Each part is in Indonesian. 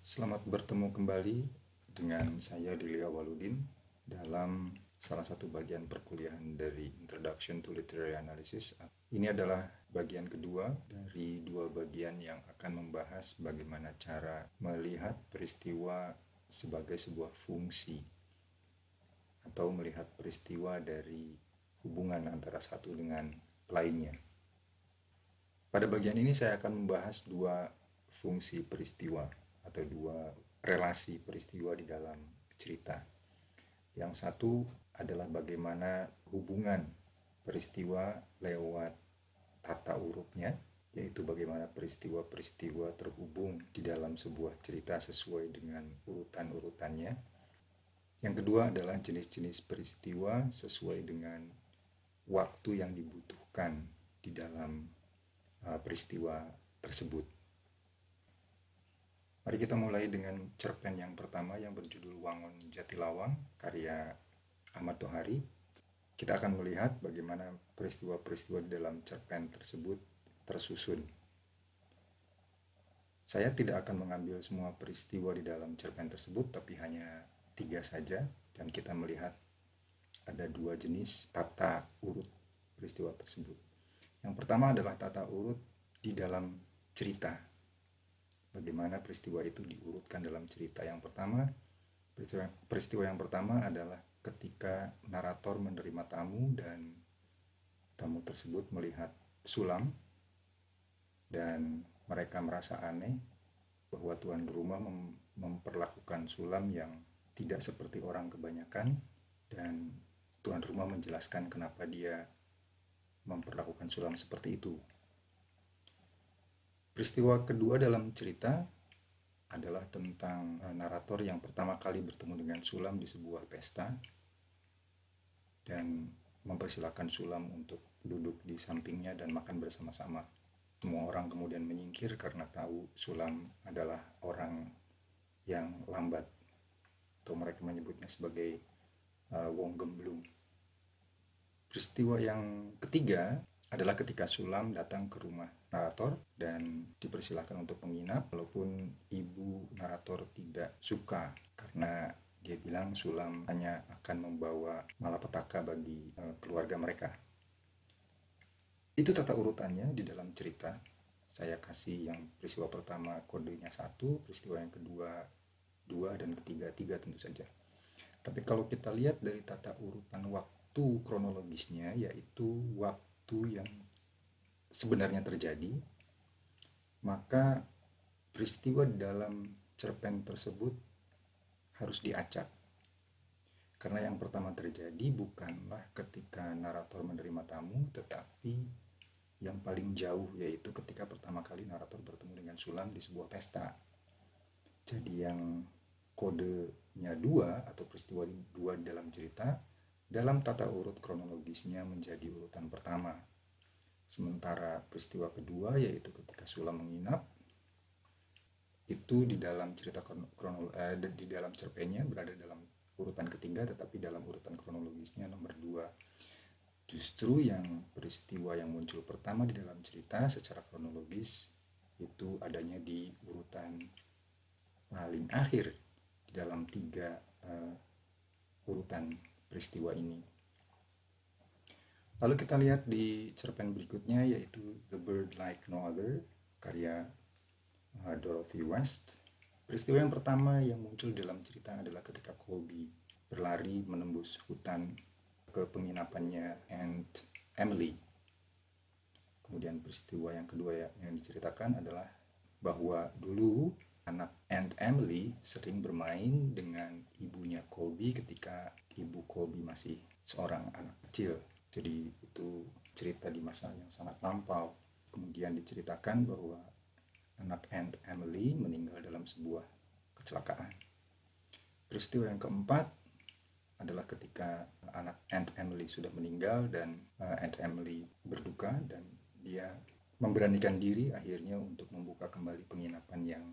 Selamat bertemu kembali dengan saya Dilia Waludin dalam salah satu bagian perkuliahan dari Introduction to Literary Analysis. Ini adalah bagian kedua dari dua bagian yang akan membahas bagaimana cara melihat peristiwa sebagai sebuah fungsi atau melihat peristiwa dari hubungan antara satu dengan lainnya. Pada bagian ini saya akan membahas dua fungsi peristiwa atau dua relasi peristiwa di dalam cerita. Yang satu adalah bagaimana hubungan peristiwa lewat tata urutnya, yaitu bagaimana peristiwa-peristiwa terhubung di dalam sebuah cerita sesuai dengan urutan-urutannya. Yang kedua adalah jenis-jenis peristiwa sesuai dengan waktu yang dibutuhkan di dalam peristiwa tersebut. Mari kita mulai dengan cerpen yang pertama yang berjudul Wangun Jatilawang, karya Ahmad Tohari. Kita akan melihat bagaimana peristiwa-peristiwa di dalam cerpen tersebut tersusun. Saya tidak akan mengambil semua peristiwa di dalam cerpen tersebut, tapi hanya 3 saja, dan kita melihat ada 2 jenis tata urut peristiwa tersebut. Yang pertama adalah tata urut di dalam cerita. Bagaimana peristiwa itu diurutkan dalam cerita. Yang pertama, peristiwa yang pertama adalah ketika narator menerima tamu dan tamu tersebut melihat sulam dan mereka merasa aneh bahwa tuan rumah memperlakukan sulam yang tidak seperti orang kebanyakan, dan tuan rumah menjelaskan kenapa dia memperlakukan sulam seperti itu. Peristiwa kedua dalam cerita adalah tentang narator yang pertama kali bertemu dengan sulam di sebuah pesta dan mempersilahkan sulam untuk duduk di sampingnya dan makan bersama-sama. Semua orang kemudian menyingkir karena tahu sulam adalah orang yang lambat, atau mereka menyebutnya sebagai wong gemblung. Peristiwa yang ketiga adalah ketika sulam datang ke rumah narator dan dipersilahkan untuk menginap, walaupun ibu narator tidak suka karena dia bilang sulam hanya akan membawa malapetaka bagi keluarga mereka. Itu tata urutannya di dalam cerita. Saya kasih yang peristiwa pertama kodenya 1, peristiwa yang kedua 2, dan ketiga 3 tentu saja. Tapi kalau kita lihat dari tata urutan waktu kronologisnya, yaitu waktu yang sebenarnya terjadi, maka peristiwa di dalam cerpen tersebut harus diacak. Karena yang pertama terjadi bukanlah ketika narator menerima tamu, tetapi yang paling jauh, yaitu ketika pertama kali narator bertemu dengan sulam di sebuah pesta. Jadi yang kodenya 2 atau peristiwa 2 dalam cerita, dalam tata urut kronologisnya menjadi urutan pertama. Sementara peristiwa kedua, yaitu ketika sulam menginap, itu di dalam cerita di dalam cerpennya berada dalam urutan ketiga, tetapi dalam urutan kronologisnya nomor 2. Justru yang peristiwa yang muncul pertama di dalam cerita secara kronologis itu adanya di urutan paling akhir di dalam 3 urutan peristiwa ini. Lalu kita lihat di cerpen berikutnya, yaitu The Bird Like No Other, karya Dorothy West. Peristiwa yang pertama yang muncul dalam cerita adalah ketika Colby berlari menembus hutan ke penginapannya Aunt Emily. Kemudian peristiwa yang kedua yang diceritakan adalah bahwa dulu anak Aunt Emily sering bermain dengan ibunya Colby ketika ibu Colby masih seorang anak kecil. Jadi itu cerita di masa yang sangat lampau. Kemudian diceritakan bahwa anak Aunt Emily meninggal dalam sebuah kecelakaan. Peristiwa yang keempat adalah ketika anak Aunt Emily sudah meninggal dan Aunt Emily berduka, dan dia memberanikan diri akhirnya untuk membuka kembali penginapan yang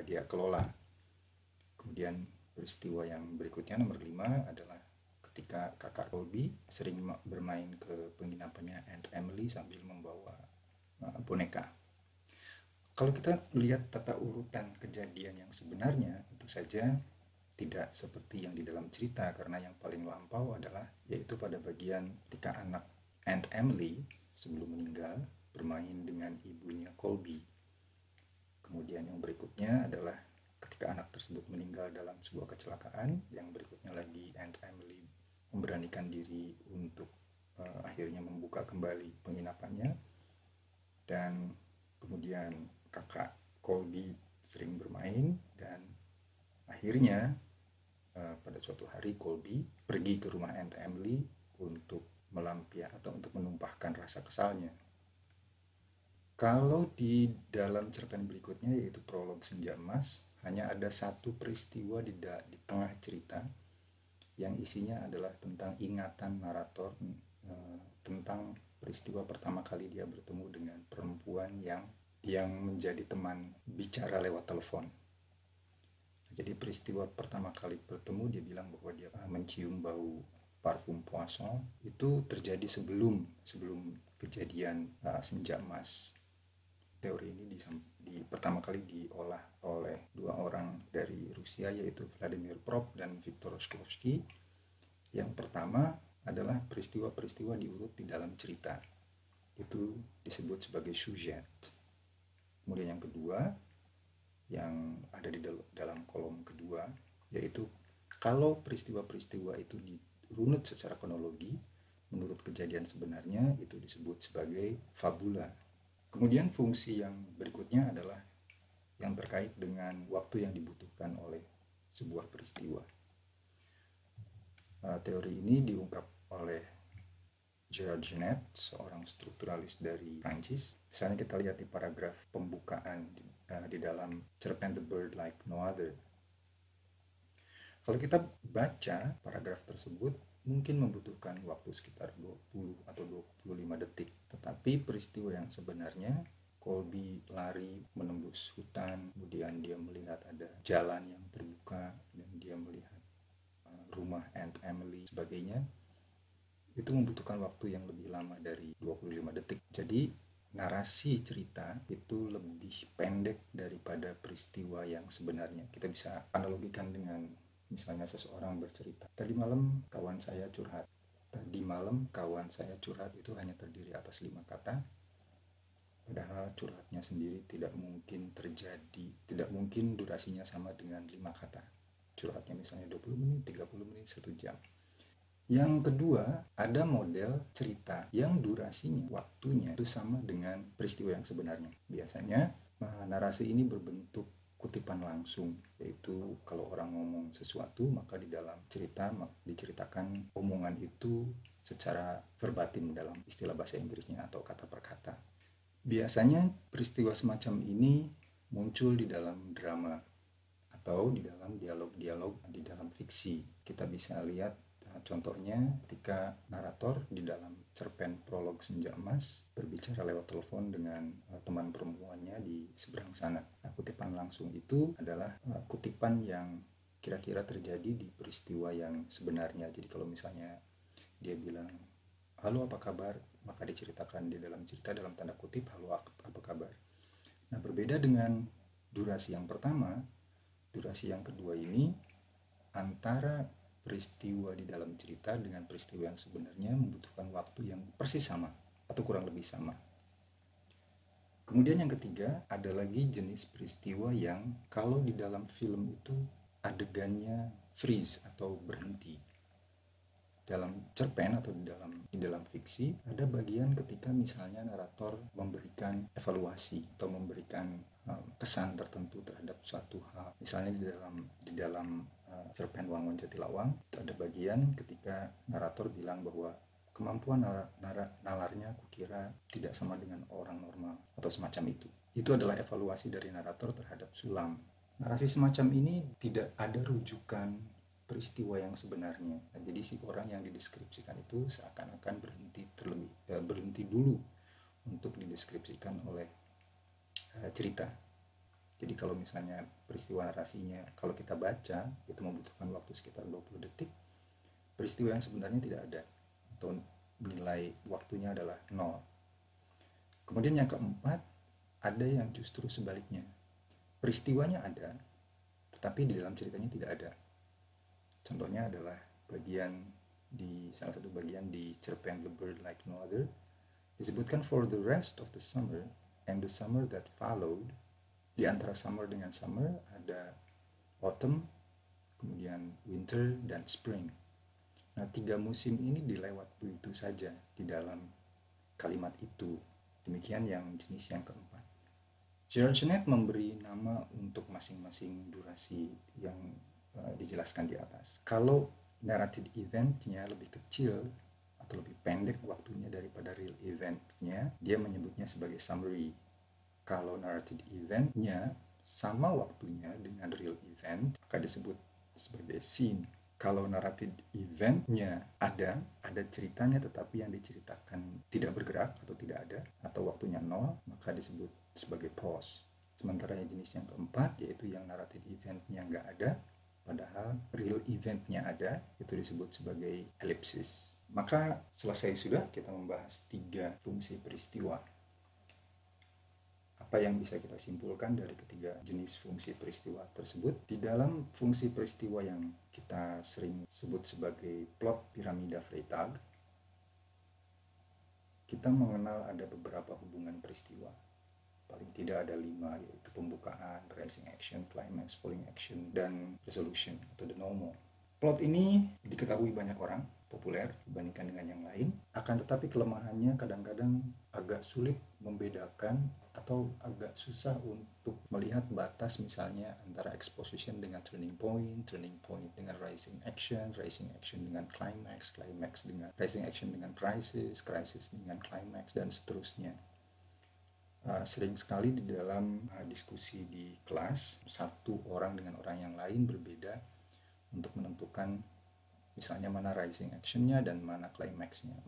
dia kelola. Kemudian peristiwa yang berikutnya nomor 5 adalah ketika kakak Colby sering bermain ke penginapannya Aunt Emily sambil membawa boneka. Kalau kita melihat tata urutan kejadian yang sebenarnya, tentu saja tidak seperti yang di dalam cerita, karena yang paling lampau adalah yaitu pada bagian ketika anak Aunt Emily sebelum meninggal bermain dengan ibunya Colby. Kemudian yang berikutnya adalah ketika anak tersebut meninggal dalam sebuah kecelakaan. Yang berikutnya lagi Aunt Emily memberanikan diri untuk akhirnya membuka kembali penginapannya. Dan kemudian kakak Colby sering bermain, dan akhirnya pada suatu hari Colby pergi ke rumah Aunt Emily untuk melampiaskan atau untuk menumpahkan rasa kesalnya. Kalau di dalam cerpen berikutnya, yaitu prolog Senja Emas, hanya ada satu peristiwa di tengah cerita yang isinya adalah tentang ingatan narator tentang peristiwa pertama kali dia bertemu dengan perempuan yang menjadi teman bicara lewat telepon. Jadi peristiwa pertama kali bertemu, dia bilang bahwa dia mencium bau parfum poisson. Itu terjadi sebelum kejadian Senja Emas. Teori ini pertama kali diolah oleh dua orang dari Rusia, yaitu Vladimir Prop dan Viktor Shklovsky. Yang pertama adalah peristiwa-peristiwa diurut di dalam cerita. Itu disebut sebagai sujet. Kemudian yang kedua, yang ada di dalam kolom kedua, yaitu kalau peristiwa-peristiwa itu dirunut secara kronologi menurut kejadian sebenarnya, itu disebut sebagai fabula. Kemudian fungsi yang berikutnya adalah yang terkait dengan waktu yang dibutuhkan oleh sebuah peristiwa. Teori ini diungkap oleh Gerard Genet, seorang strukturalis dari Prancis. Misalnya kita lihat di paragraf pembukaan di dalam cerpen The Bird Like No Other. Kalau kita baca paragraf tersebut, mungkin membutuhkan waktu sekitar 20 atau 25 detik. Tetapi peristiwa yang sebenarnya, Colby lari menembus hutan, kemudian dia melihat ada jalan yang terbuka, dan dia melihat rumah Aunt Emily, sebagainya. Itu membutuhkan waktu yang lebih lama dari 25 detik. Jadi narasi cerita itu lebih pendek daripada peristiwa yang sebenarnya. Kita bisa analogikan dengan misalnya seseorang bercerita, tadi malam kawan saya curhat. Tadi malam kawan saya curhat itu hanya terdiri atas 5 kata, padahal curhatnya sendiri tidak mungkin terjadi, tidak mungkin durasinya sama dengan 5 kata. Curhatnya misalnya 20 menit, 30 menit, 1 jam. Yang kedua, ada model cerita yang durasinya, waktunya itu sama dengan peristiwa yang sebenarnya. Biasanya narasi ini berbentuk kutipan langsung, yaitu kalau orang ngomong sesuatu, maka di dalam cerita diceritakan omongan itu secara verbatim dalam istilah bahasa Inggrisnya atau kata per kata. Biasanya peristiwa semacam ini muncul di dalam drama atau di dalam dialog-dialog di dalam fiksi. Kita bisa lihat contohnya ketika narator di dalam cerpen prolog Senja Emas berbicara lewat telepon dengan teman perempuannya di seberang sana. Kutipan langsung itu adalah kutipan yang kira-kira terjadi di peristiwa yang sebenarnya. Jadi kalau misalnya dia bilang, "Halo, apa kabar?" maka diceritakan di dalam cerita dalam tanda kutip, "Halo, apa kabar?" Nah, berbeda dengan durasi yang pertama, durasi yang kedua ini antara peristiwa di dalam cerita dengan peristiwa yang sebenarnya membutuhkan waktu yang persis sama atau kurang lebih sama. Kemudian yang ketiga, ada lagi jenis peristiwa yang kalau di dalam film itu adegannya freeze atau berhenti. Dalam cerpen atau di dalam fiksi ada bagian ketika misalnya narator memberikan evaluasi atau memberikan kesan tertentu terhadap suatu hal. Misalnya di dalam cerpen Wangun Jatilawang itu ada bagian ketika narator bilang bahwa kemampuan nalarnya kukira tidak sama dengan orang normal atau semacam itu. Itu adalah evaluasi dari narator terhadap Sulam. Narasi semacam ini tidak ada rujukan peristiwa yang sebenarnya. Nah, jadi si orang yang dideskripsikan itu seakan-akan berhenti dulu untuk dideskripsikan oleh cerita. Jadi kalau misalnya peristiwa narasinya kalau kita baca itu membutuhkan waktu sekitar 20 detik, peristiwa yang sebenarnya tidak ada atau nilai waktunya adalah 0. Kemudian yang keempat, ada yang justru sebaliknya. Peristiwanya ada, tetapi di dalam ceritanya tidak ada. Contohnya adalah salah satu bagian di cerpen The Bird Like No Other, disebutkan for the rest of the summer and the summer that followed. Di antara summer dengan summer ada autumn, kemudian winter, dan spring. Nah, 3 musim ini dilewat begitu saja di dalam kalimat itu. Demikian yang jenis yang keempat. Gerard Genette memberi nama untuk masing-masing durasi yang dijelaskan di atas. Kalau narrative event-nya lebih kecil atau lebih pendek waktunya daripada real event-nya, dia menyebutnya sebagai summary. Kalau narrative event-nya sama waktunya dengan real event, maka disebut sebagai scene. Kalau narrative event-nya ada ceritanya tetapi yang diceritakan tidak bergerak atau tidak ada, atau waktunya nol, maka disebut sebagai pause. Sementara yang jenis yang keempat, yaitu yang narrative event-nya nggak ada, padahal real event-nya ada, itu disebut sebagai ellipsis. Maka selesai sudah kita membahas 3 fungsi peristiwa. Apa yang bisa kita simpulkan dari ketiga jenis fungsi peristiwa tersebut? Di dalam fungsi peristiwa yang kita sering sebut sebagai plot piramida Freytag, kita mengenal ada beberapa hubungan peristiwa. Paling tidak ada 5, yaitu pembukaan, rising action, climax, falling action, dan resolution atau denouement. Plot ini diketahui banyak orang, populer dibandingkan dengan yang lain, akan tetapi kelemahannya kadang-kadang agak sulit membedakan atau agak susah untuk melihat batas, misalnya antara exposition dengan turning point dengan rising action dengan climax dengan rising action dengan crisis dengan climax, dan seterusnya. Sering sekali di dalam diskusi di kelas, satu orang dengan orang yang lain berbeda untuk menentukan misalnya mana rising actionnya dan mana climaxnya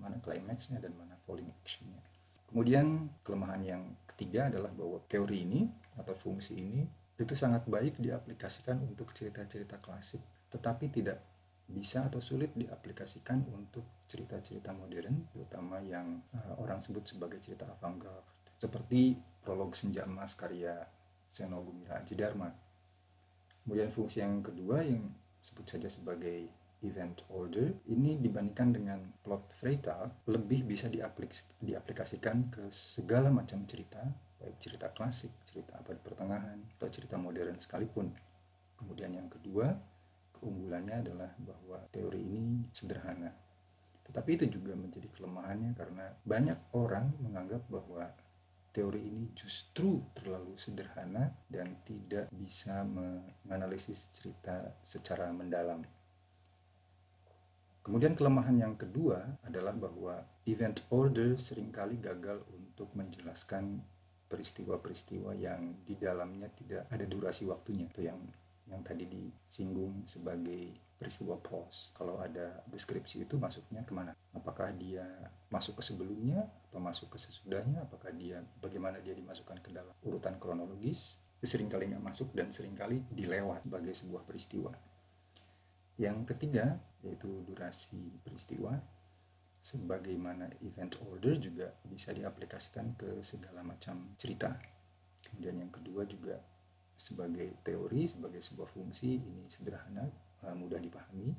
dan mana falling actionnya. Kemudian kelemahan yang ketiga adalah bahwa teori ini atau fungsi ini itu sangat baik diaplikasikan untuk cerita-cerita klasik, tetapi tidak bisa atau sulit diaplikasikan untuk cerita-cerita modern, terutama yang orang sebut sebagai cerita avant-garde, seperti Prolog Senja Emas karya Seno Gumilar Dharma. Kemudian fungsi yang kedua yang sebut saja sebagai event order, ini dibandingkan dengan plot Freytag lebih bisa diaplikasikan ke segala macam cerita, baik cerita klasik, cerita abad pertengahan, atau cerita modern sekalipun. Kemudian yang kedua, keunggulannya adalah bahwa teori ini sederhana. Tetapi itu juga menjadi kelemahannya karena banyak orang menganggap bahwa teori ini justru terlalu sederhana dan tidak bisa menganalisis cerita secara mendalam. Kemudian kelemahan yang kedua adalah bahwa event order seringkali gagal untuk menjelaskan peristiwa-peristiwa yang di dalamnya tidak ada durasi waktunya, atau yang tadi disinggung sebagai peristiwa pause. Kalau ada deskripsi itu masuknya kemana? Apakah dia masuk ke sebelumnya atau masuk ke sesudahnya? Apakah bagaimana dia dimasukkan ke dalam urutan kronologis? Itu seringkali nggak masuk dan seringkali dilewat sebagai sebuah peristiwa. Yang ketiga, yaitu durasi peristiwa. Sebagaimana event order juga bisa diaplikasikan ke segala macam cerita. Kemudian yang kedua juga sebagai teori, sebagai sebuah fungsi, ini sederhana, mudah dipahami.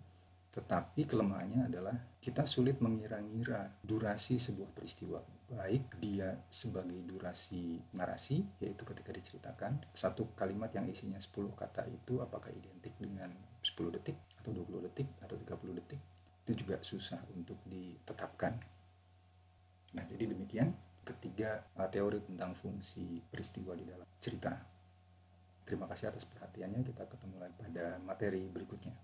Tetapi kelemahannya adalah kita sulit mengira-ngira durasi sebuah peristiwa, baik dia sebagai durasi narasi, yaitu ketika diceritakan satu kalimat yang isinya 10 kata itu apakah identik dengan 10 detik atau 20 detik atau 30 detik, itu juga susah untuk ditetapkan. Nah, jadi demikian ketiga teori tentang fungsi peristiwa di dalam cerita. Terima kasih atas perhatiannya. Kita ketemu lagi pada materi berikutnya.